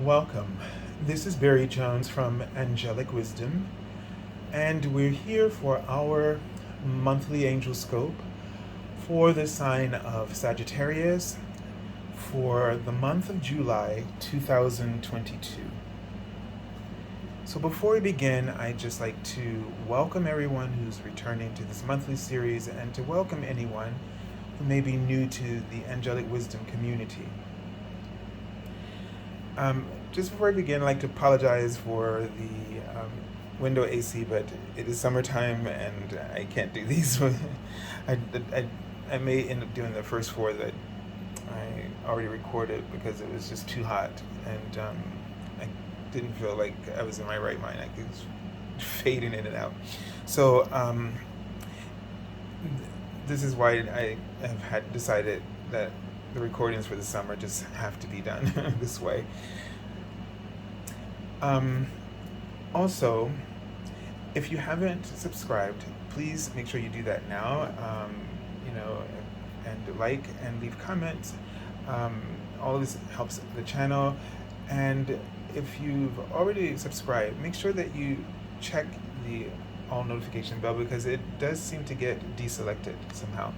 Welcome. This is Barry Jones from Angelic Wisdom, and we're here for our monthly Angelscope for the sign of Sagittarius for the month of July 2022. So before we begin, I'd just like to welcome everyone who's returning to this monthly series and to welcome anyone who may be new to the Angelic Wisdom community. Just before I begin, I'd like to apologize for the window AC, but it is summertime and I can't do these. I may end up doing the first four that I already recorded because it was just too hot, and I didn't feel like I was in my right mind. I was fading in and out. So this is why I have had decided that the recordings for the summer just have to be done this way. Also, if you haven't subscribed, please make sure you do that now. And like and leave comments. All of this helps the channel. And if you've already subscribed, make sure that you check the all notification bell because it does seem to get deselected somehow.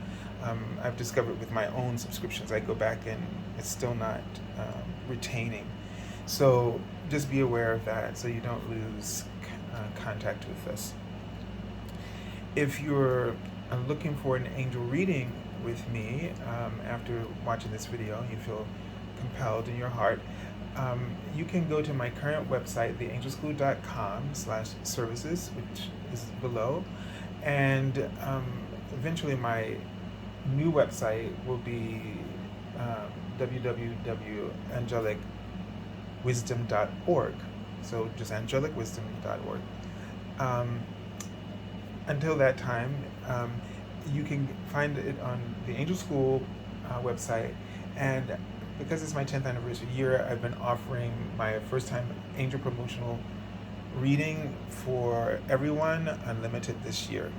I've discovered with my own subscriptions, I go back and it's still not retaining. So just be aware of that so you don't lose contact with us. If you're looking for an angel reading with me after watching this video, you feel compelled in your heart, you can go to my current website, theangelschool.com/services, which is below, and eventually my new website will be www.angelicwisdom.org. So just angelicwisdom.org. Until that time, you can find it on the Angel School website. And because it's my 10th anniversary year, I've been offering my first time angel promotional reading for everyone, unlimited this year.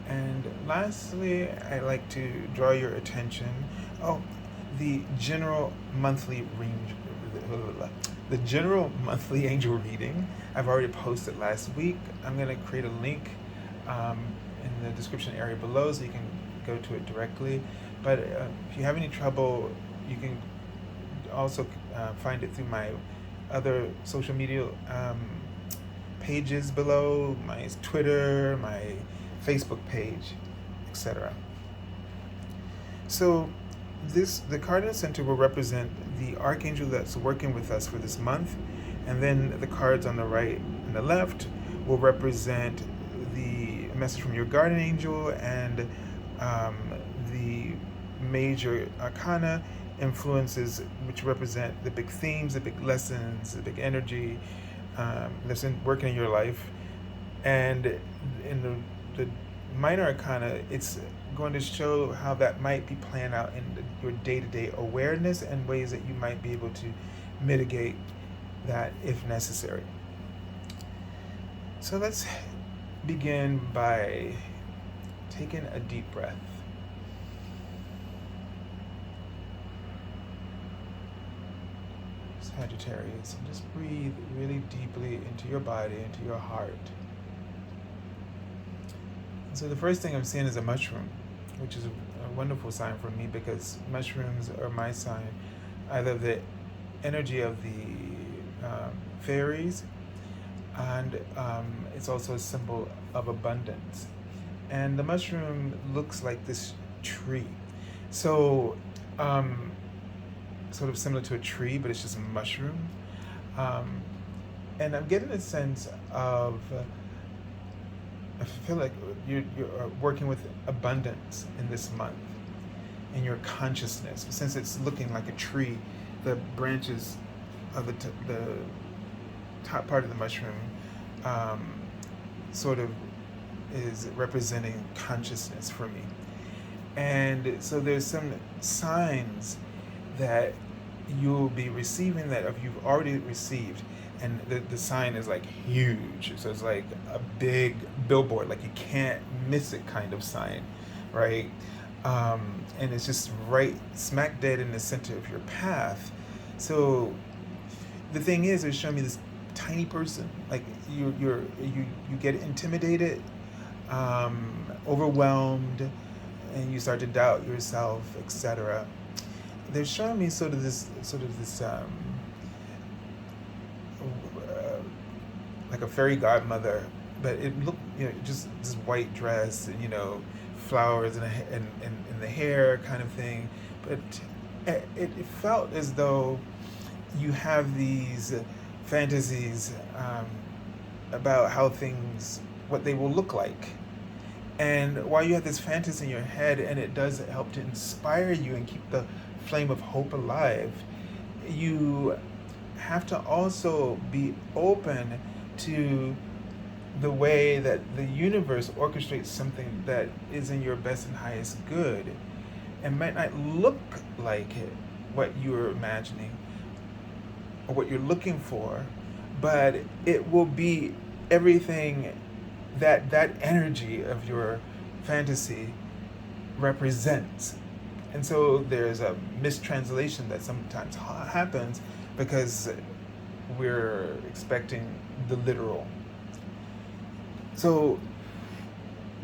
And lastly, I'd like to draw your attention. The general monthly angel reading. I've already posted last week. I'm going to create a link in the description area below so you can go to it directly. But if you have any trouble, you can also find it through my other social media pages below, my Twitter, my Facebook page, etc. So the card in the center will represent the archangel that's working with us for this month, and then the cards on the right and the left will represent the message from your guardian angel, and the Major Arcana influences, which represent the big themes, the big lessons, the big energy that's working in your life. And in the Minor Arcana, it's going to show how that might be playing out in your day-to-day awareness and ways that you might be able to mitigate that if necessary. So let's begin by taking a deep breath. Sagittarius, and just breathe really deeply into your body, into your heart. And so the first thing I'm seeing is a mushroom, which is a wonderful sign for me because mushrooms are my sign, either the energy of the fairies, and it's also a symbol of abundance. And the mushroom looks like this tree. So sort of similar to a tree, but it's just a mushroom. And I'm getting a sense of, I feel like you're working with abundance in this month, in your consciousness. Since it's looking like a tree, the branches of the top part of the mushroom sort of is representing consciousness for me. And so there's some signs that you'll be receiving that if you've already received, and the sign is like huge, so it's like a big billboard, like you can't miss it kind of sign, right? And it's just right smack dead in the center of your path. So the thing is, it's showing me this tiny person. Like you get intimidated, overwhelmed, and you start to doubt yourself, etc. They're showing me sort of this like a fairy godmother, but it looked, just this white dress and, flowers and the hair kind of thing. But it felt as though you have these fantasies about what they will look like. And while you have this fantasy in your head, and it does help to inspire you and keep the flame of hope alive, you have to also be open to the way that the universe orchestrates something that is in your best and highest good. It might not look like what you're imagining or what you're looking for, but it will be everything that energy of your fantasy represents. And so there's a mistranslation that sometimes happens because we're expecting the literal. So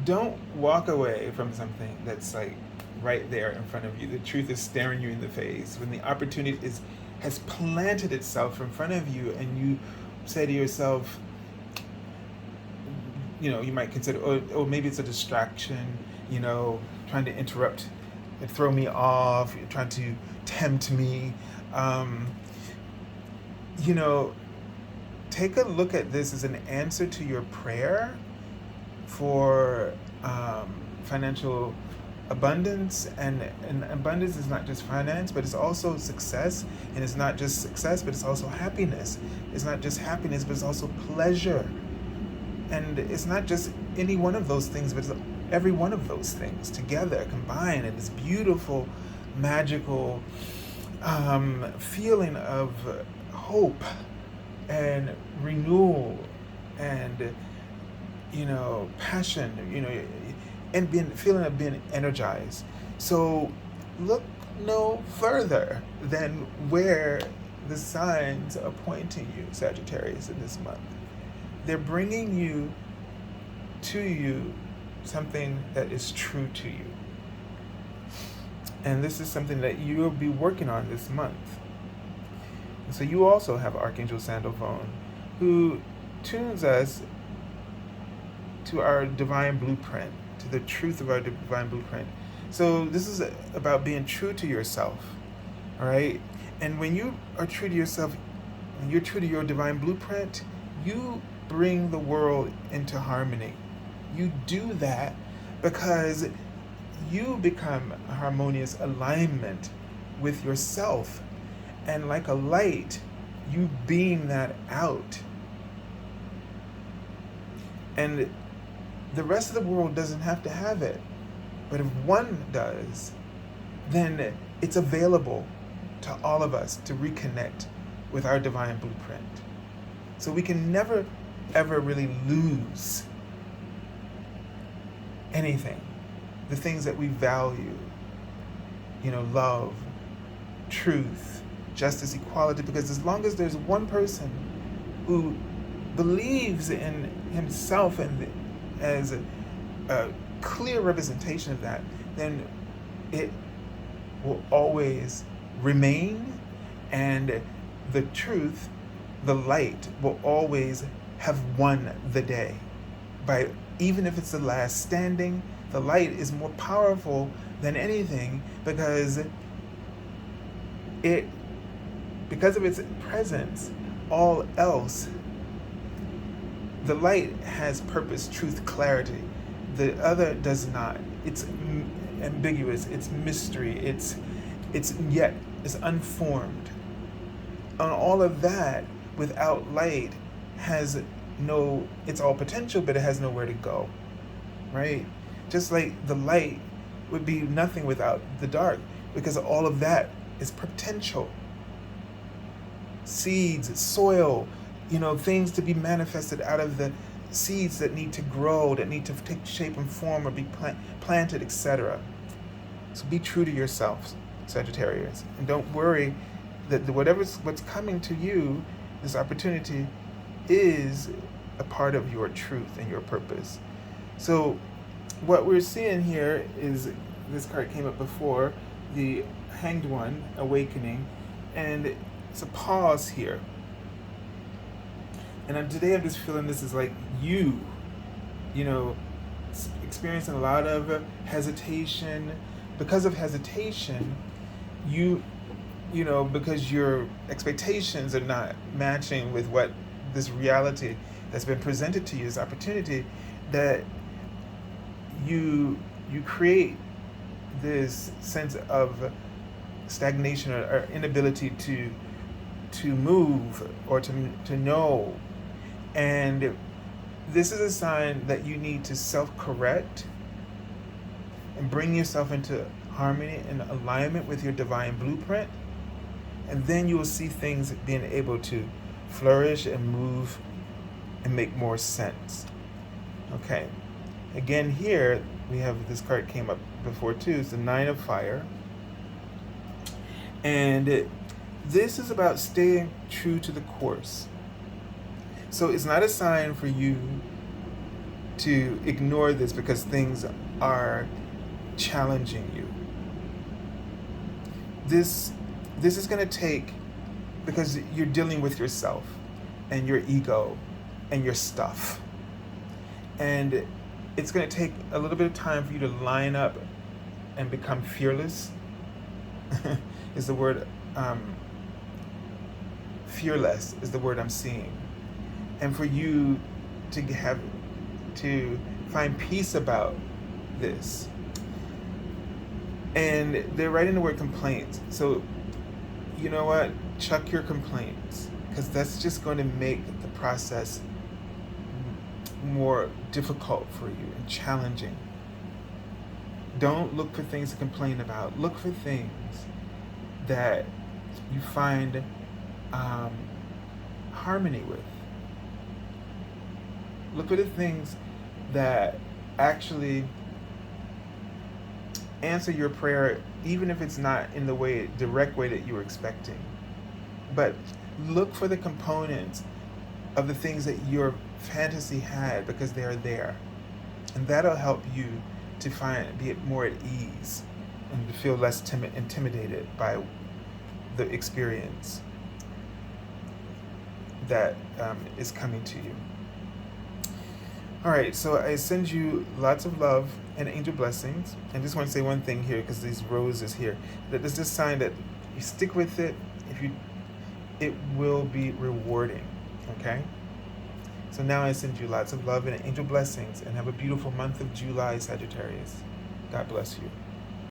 don't walk away from something that's like right there in front of you. The truth is staring you in the face. When the opportunity has planted itself in front of you, and you say to yourself, you might consider, oh, maybe it's a distraction, trying to interrupt and throw me off, trying to tempt me. Take a look at this as an answer to your prayer for financial abundance. And abundance is not just finance, but it's also success. And it's not just success, but it's also happiness. It's not just happiness, but it's also pleasure. And it's not just any one of those things, but it's every one of those things together, combined, in this beautiful, magical feeling of hope and renewal and passion, and feeling of being energized. So look no further than where the signs are pointing you, Sagittarius, in this month. They're bringing to you something that is true to you. And this is something that you'll be working on this month. And so you also have Archangel Sandalphone, who tunes us to our divine blueprint, to the truth of our divine blueprint. So this is about being true to yourself, all right? And when you are true to yourself, when you're true to your divine blueprint, you bring the world into harmony. You do that because you become a harmonious alignment with yourself. And like a light, you beam that out. And the rest of the world doesn't have to have it. But if one does, then it's available to all of us to reconnect with our divine blueprint. So we can never, ever really lose anything. The things that we value, love, truth, justice, equality, because as long as there's one person who believes in himself and as a clear representation of that, then it will always remain, and the truth, the light, will always have won the day. Even if it's the last standing, the light is more powerful than anything because of its presence, all else, the light has purpose, truth, clarity. The other does not. It's ambiguous, it's mystery, it's unformed. And all of that without light it's all potential, but it has nowhere to go, right? Just like the light would be nothing without the dark, because all of that is potential. Seeds, soil, things to be manifested out of the seeds that need to grow, that need to take shape and form or be planted, etc. So be true to yourself, Sagittarius, and don't worry that what's coming to you, this opportunity, is a part of your truth and your purpose. So what we're seeing here is, this card came up before, the Hanged One, awakening, and it's a pause here. And today I'm just feeling this is like you know, experiencing a lot of hesitation. Because of hesitation, you know, because your expectations are not matching with what this reality that's been presented to you, this opportunity, that you create this sense of stagnation or inability to move or to know. And this is a sign that you need to self-correct and bring yourself into harmony and alignment with your divine blueprint. And then you will see things being able to flourish and move and make more sense. Okay. Again, here we have, this card came up before too. It's the Nine of Fire. And this is about staying true to the course. So it's not a sign for you to ignore this because things are challenging you. This is going to take, because you're dealing with yourself and your ego and your stuff. And it's going to take a little bit of time for you to line up and become fearless. Is the word, fearless is the word I'm seeing. And for you to find peace about this. And they're writing the word complaints. So, you know what? Chuck your complaints, because that's just going to make the process more difficult for you and challenging. Don't look for things to complain about. Look for things that you find harmony with. Look for the things that actually answer your prayer, even if it's not in the direct way that you were expecting. But look for the components of the things that your fantasy had, because they are there. And that'll help you to be more at ease and to feel less intimidated by the experience that is coming to you. All right, so I send you lots of love and angel blessings. And just want to say one thing here, because these roses here, that there's this sign that you stick with it, it will be rewarding, okay? So now I send you lots of love and angel blessings, and have a beautiful month of July, Sagittarius. God bless you.